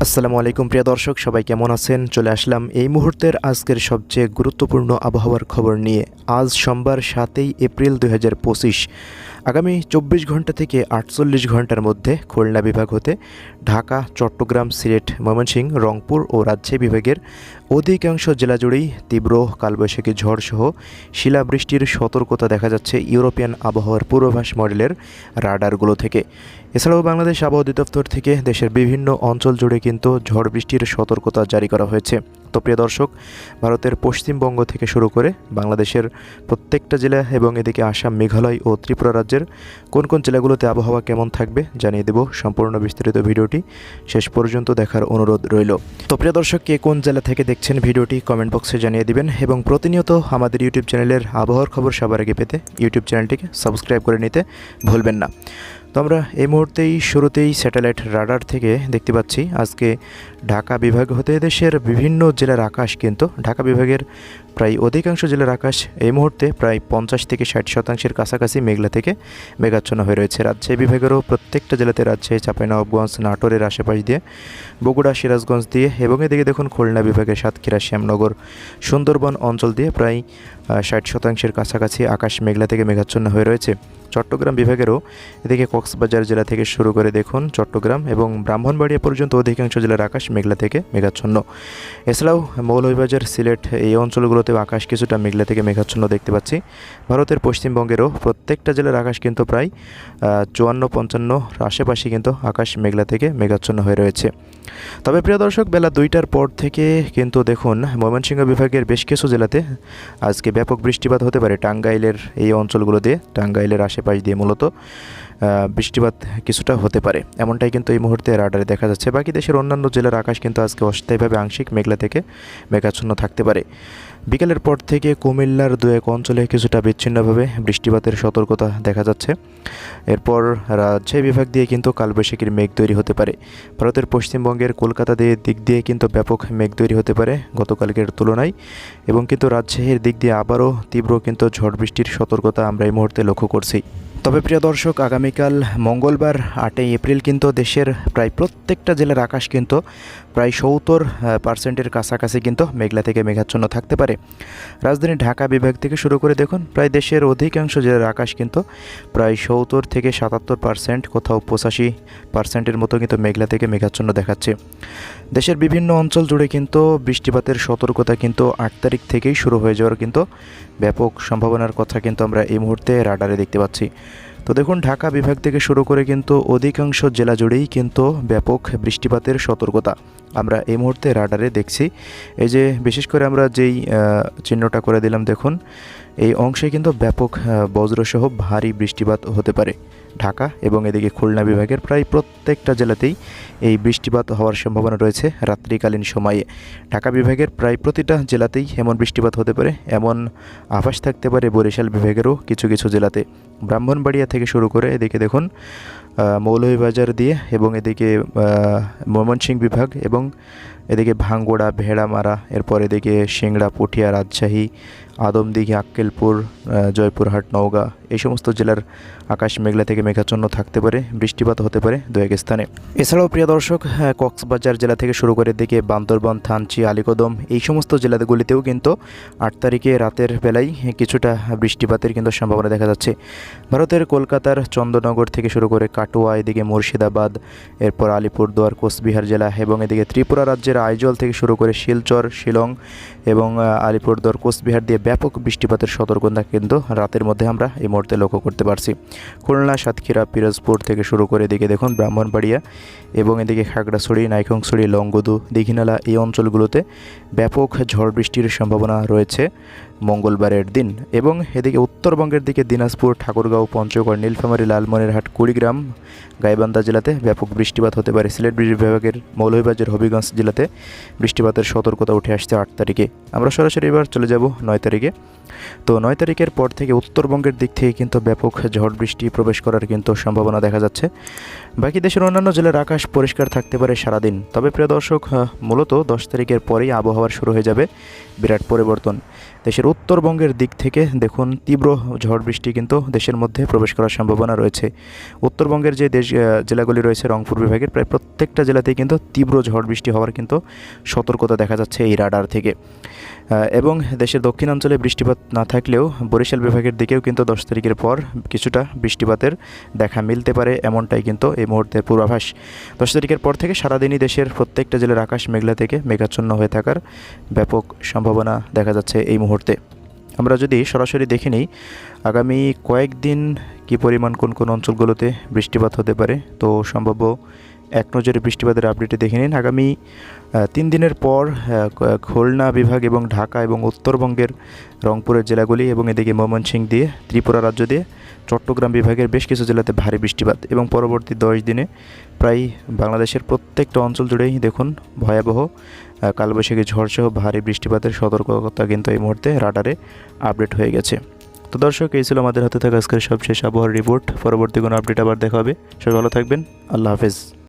আসসালামু আলাইকুম প্রিয় দর্শক, সবাই কেমন আছেন? চলে আসলাম এই মুহূর্তের আজকের সবচেয়ে গুরুত্বপূর্ণ আবহাওয়ার খবর নিয়ে। আজ সোমবার 7 এপ্রিল 2025। আগামী 24 ঘন্টা থেকে 48 ঘন্টার মধ্যে খুলনা বিভাগ হতে ঢাকা, চট্টগ্রাম, সিলেট, ময়মনসিংহ, রংপুর ও রাজশাহী বিভাগের অধিকাংশ জেলা জুড়েই তীব্র কালবৈশাখী ঝড়সহ শিলাবৃষ্টির সতর্কতা দেখা যাচ্ছে ইউরোপিয়ান আবহাওয়ার পূর্বাভাস মডেলের রাডারগুলো থেকে। এছাড়াও বাংলাদেশ আবহাওয়া অধিদপ্তর থেকে দেশের বিভিন্ন অঞ্চল জুড়ে কিন্তু ঝড় বৃষ্টির সতর্কতা জারি করা হয়েছে। তো প্রিয় দর্শক, ভারতের পশ্চিমবঙ্গ থেকে শুরু করে বাংলাদেশের প্রত্যেকটা জেলা এবং এদিকে আসাম, মেঘালয় ও ত্রিপুরা রাজ্যের কোন কোন জেলাগুলোতে আবহাওয়া কেমন থাকবে জানিয়ে দেব। সম্পূর্ণ বিস্তারিত ভিডিওটি শেষ পর্যন্ত দেখার অনুরোধ রইল। তো প্রিয় দর্শক, কে কোন জেলা থেকে দেখছেন ভিডিওটি কমেন্ট বক্সে জানিয়ে দিবেন এবং প্রতিনিয়ত আমাদের ইউটিউব চ্যানেলের আবহাওয়ার খবর সবার আগে পেতে ইউটিউব চ্যানেলটিকে সাবস্ক্রাইব করে নিতে ভুলবেন না। তো আমরা এই মুহূর্তেই শুরুতেই স্যাটেলাইট রাডার থেকে দেখতে পাচ্ছি আজকে ঢাকা বিভাগ হতে দেশের বিভিন্ন জেলার আকাশ কিন্তু ঢাকা বিভাগের প্রায় অধিকাংশ জেলার আকাশ এই মুহূর্তে প্রায় 50 থেকে 60% কাছাকাছি মেঘলা থেকে মেঘাচ্ছন্ন হয়ে রয়েছে। রাজশাহী বিভাগেরও প্রত্যেকটা জেলাতে, রাজশাহী, চাঁপাইনবাবগঞ্জ, নাটোরের আশেপাশ দিয়ে, বগুড়া, সিরাজগঞ্জ দিয়ে এবং এদিকে দেখুন খুলনা বিভাগের সাতক্ষীরা, শ্যামনগর, সুন্দরবন অঞ্চল দিয়ে প্রায় 60% কাছাকাছি আকাশ মেঘলা থেকে মেঘাচ্ছন্ন হয়ে রয়েছে। চট্টগ্রাম বিভাগেরও এদিকে কক্সবাজার জেলা থেকে শুরু করে দেখুন চট্টগ্রাম এবং ব্রাহ্মণবাড়িয়া পর্যন্ত অধিকাংশ জেলার আকাশ মেঘলা থেকে মেঘাচ্ছন্ন। এছাড়াও মৌলভীবাজার, সিলেট এই অঞ্চলগুলোতেও আকাশ কিছুটা মেঘলা থেকে মেঘাচ্ছন্ন দেখতে পাচ্ছি। ভারতের পশ্চিমবঙ্গেরও প্রত্যেকটা জেলার আকাশ কিন্তু প্রায় 54-55 আশেপাশে কিন্তু আকাশ মেঘলা থেকে মেঘাচ্ছন্ন হয়ে রয়েছে। তবে প্রিয় দর্শক, বেলা 2টার পর থেকে কিন্তু দেখুন ময়মনসিংহ বিভাগের বেশ কিছু জেলাতে আজকে ব্যাপক বৃষ্টিপাত হতে পারে। টাঙ্গাইলের এই অঞ্চলগুলো দিয়ে, টাঙ্গাইলের আশেপাশ দিয়ে মূলত বৃষ্টিপাত কিছুটা হতে পারে, এমনটাই কিন্তু এই মুহূর্তে রাডারে দেখা যাচ্ছে। বাকি দেশের অন্যান্য জেলার আকাশ কিন্তু আজকে অস্থায়ীভাবে আংশিক মেঘলা থেকে মেঘাচ্ছন্ন থাকতে পারে। বিকেলের পর থেকে কুমিল্লার 2-1 অঞ্চলে কিছুটা বিচ্ছিন্নভাবে বৃষ্টিপাতের সতর্কতা দেখা যাচ্ছে। এরপর রাজশাহী বিভাগ দিয়ে কিন্তু কালবৈশাখীর মেঘ তৈরি হতে পারে। ভারতের পশ্চিমবঙ্গের কলকাতা দিক দিয়ে কিন্তু ব্যাপক মেঘ তৈরি হতে পারে গতকালকের তুলনায়, এবং কিন্তু রাজশাহীর দিক দিয়ে আবারও তীব্র কিন্তু ঝড় বৃষ্টির সতর্কতা আমরা এই মুহূর্তে লক্ষ্য করছি। তবে প্রিয় দর্শক, আগামীকাল মঙ্গলবার 8 এপ্রিল কিন্তু দেশের প্রায় প্রত্যেকটা জেলার আকাশ কিন্তু প্রায় 70% কাছাকাছি কিন্তু মেঘলা থেকে মেঘাচ্ছন্ন থাকতে পারে। রাজধানী ঢাকা বিভাগ থেকে শুরু করে দেখুন প্রায় দেশের অধিকাংশ জেলার আকাশ কিন্তু প্রায় 70 থেকে 77%, কোথাও 85% মতো কিন্তু মেঘলা থেকে মেঘাচ্ছন্ন দেখাচ্ছে। দেশের বিভিন্ন অঞ্চল জুড়ে কিন্তু বৃষ্টিপাতের সতর্কতা কিন্তু 8 তারিখ থেকেই শুরু হয়ে যাওয়ার কিন্তু ব্যাপক সম্ভাবনার কথা কিন্তু আমরা এই মুহূর্তে রাডারে দেখতে পাচ্ছি। তো দেখুন ঢাকা বিভাগ থেকে শুরু করে কিন্তু অধিকাংশ জেলা জুড়েই কিন্তু ব্যাপক বৃষ্টিপাতের সতর্কতা আমরা এই মুহূর্তে রাডারে দেখছি। এই যে বিশেষ করে আমরা যেই চিহ্নটা করে দিলাম দেখুন, এই অংশে কিন্তু ব্যাপক বজ্রসহ ভারী বৃষ্টিপাত হতে পারে। ঢাকা এবং এদিকে খুলনা বিভাগের প্রায় প্রত্যেকটা জেলাতেই এই বৃষ্টিপাত হওয়ার সম্ভাবনা রয়েছে রাত্রিকালীন সময়ে। ঢাকা বিভাগের প্রায় প্রতিটা জেলাতেই এমন বৃষ্টিপাত হতে পারে, এমন আভাস থাকতে পারে বরিশাল বিভাগেরও কিছু কিছু জেলাতে। ব্রাহ্মণবাড়িয়া থেকে শুরু করে এদিকে দেখুন মৌলভীবাজার দিয়ে এবং এদিকে ময়মনসিংহ বিভাগ এবং এদিকে ভাঙ্গুড়া, ভেড়ামারা, এরপর এদিকে সিংড়া, পুঠিয়া, রাজশাহী, আদমদিঘি, আক্কেলপুর, জয়পুরহাট, নওগাঁ এই সমস্ত জেলার আকাশ মেঘলা থেকে মেঘাচ্ছন্ন থাকতে পারে, বৃষ্টিপাত হতে পারে 2-1 স্থানে। এছাড়াও প্রিয় দর্শক, কক্সবাজার জেলা থেকে শুরু করে এদিকে বান্দরবান, থানচি, আলীকদম এই সমস্ত জেলাগুলিতেও কিন্তু 8 তারিখে রাতের বেলায় কিছুটা বৃষ্টিপাতের কিন্তু সম্ভাবনা দেখা যাচ্ছে। ভারতের কলকাতার চন্দ্রনগর থেকে শুরু করে কাটোয়া, এদিকে মুর্শিদাবাদ, এরপর আলিপুরদুয়ার, কোচবিহার জেলা এবং এদিকে ত্রিপুরা রাজ্যের আইজল থেকে শুরু করে শিলচর, শিলং এবং আলিপুরদুয়ার, কোচবিহার দিয়ে ব্যাপক বৃষ্টিপাতের সতর্কতা কিন্তু রাতের মধ্যে আমরা এই মুহূর্তে লক্ষ্য করতে পারছি। খুলনা, সাতক্ষীরা, পিরোজপুর থেকে শুরু করে এদিকে দেখুন ব্রাহ্মণবাড়িয়া এবং এদিকে খাগড়াছড়ি, নাইক্ষ্যংছড়ি, লংগদু, দীঘিনালা এই অঞ্চলগুলোতে ব্যাপক ঝড় বৃষ্টির সম্ভাবনা রয়েছে মঙ্গলবারের দিন। এবং এদিকে উত্তরবঙ্গের দিকে দিনাজপুর, ঠাকুরগাঁও, পঞ্চগড়, নীলফামারী, লালমনিরহাট, কুড়িগ্রাম, গাইবান্ধা জেলাতে ব্যাপক বৃষ্টিপাত হতে পারে। সিলেট বিভাগের মৌলভীবাজার, হবিগঞ্জ জেলাতে বৃষ্টিপাতের সতর্কতা উঠে আসছে 8 তারিখে। আমরা সরাসরি এবার চলে যাব 9 তারিখে। তো 9 তারিখের পর থেকে উত্তরবঙ্গের দিক থেকে কিন্তু ব্যাপক ঝড় বৃষ্টি প্রবেশ করার কিন্তু সম্ভাবনা দেখা যাচ্ছে। বাকি দেশের অন্যান্য জেলার আকাশ পরিষ্কার থাকতে পারে সারাদিন। তবে প্রিয় দর্শক, মূলত 10 তারিখের পরেই আবহাওয়ার শুরু হয়ে যাবে বিরাট পরিবর্তন। দেশের উত্তরবঙ্গের দিক থেকে দেখুন তীব্র ঝড় বৃষ্টি কিন্তু দেশের মধ্যে প্রবেশ করার সম্ভাবনা রয়েছে। উত্তরবঙ্গের যে জেলাগুলি রয়েছে রংপুর বিভাগের প্রায় প্রত্যেকটা জেলাতেই কিন্তু তীব্র ঝড় বৃষ্টি হওয়ার কিন্তু সতর্কতা দেখা যাচ্ছে এই রাডার থেকে। এবং দেশের দক্ষিণাঞ্চলে বৃষ্টিপাত না থাকলেও বরিশাল বিভাগের দিকেও কিন্তু 10 তারিখের পর কিছুটা বৃষ্টিপাতের দেখা মিলতে পারে, এমনটাই কিন্তু এই মুহূর্তের পূর্বাভাস। 10 তারিখের পর থেকে সারাদিনই দেশের প্রত্যেকটা জেলার আকাশ মেঘলা থেকে মেঘাচ্ছন্ন হয়ে থাকার ব্যাপক সম্ভাবনা দেখা যাচ্ছে এই মুহূর্তে। আমরা যদি সরাসরি দেখে নিই আগামী কয়েকদিন কী পরিমাণ কোন কোন অঞ্চলগুলোতে বৃষ্টিপাত হতে পারে, তো সম্ভাব্য এক নজরে বৃষ্টিপাতের আপডেটে দেখে নিন। আগামী 3 দিনের পর খুলনা বিভাগ এবং ঢাকা এবং উত্তরবঙ্গের রংপুরের জেলাগুলি এবং এদিকে ময়মনসিংহ দিয়ে ত্রিপুরা রাজ্য দিয়ে চট্টগ্রাম বিভাগের বেশ কিছু জেলাতে ভারী বৃষ্টিপাত এবং পরবর্তী 10 দিনে প্রায় বাংলাদেশের প্রত্যেকটা অঞ্চল জুড়েই দেখুন ভয়াবহ কালবৈশাখী ঝড়সহ ভারী বৃষ্টিপাতের সতর্কতা কিন্তু এই মুহূর্তে রাডারে আপডেট হয়ে গেছে। তো দর্শক, এই ছিল আমাদের হাতে থাকা আজকের সবশেষ আবহাওয়ার রিপোর্ট। পরবর্তী কোনো আপডেট আবার দেখা হবে। সবাই ভালো থাকবেন। আল্লাহ হাফেজ।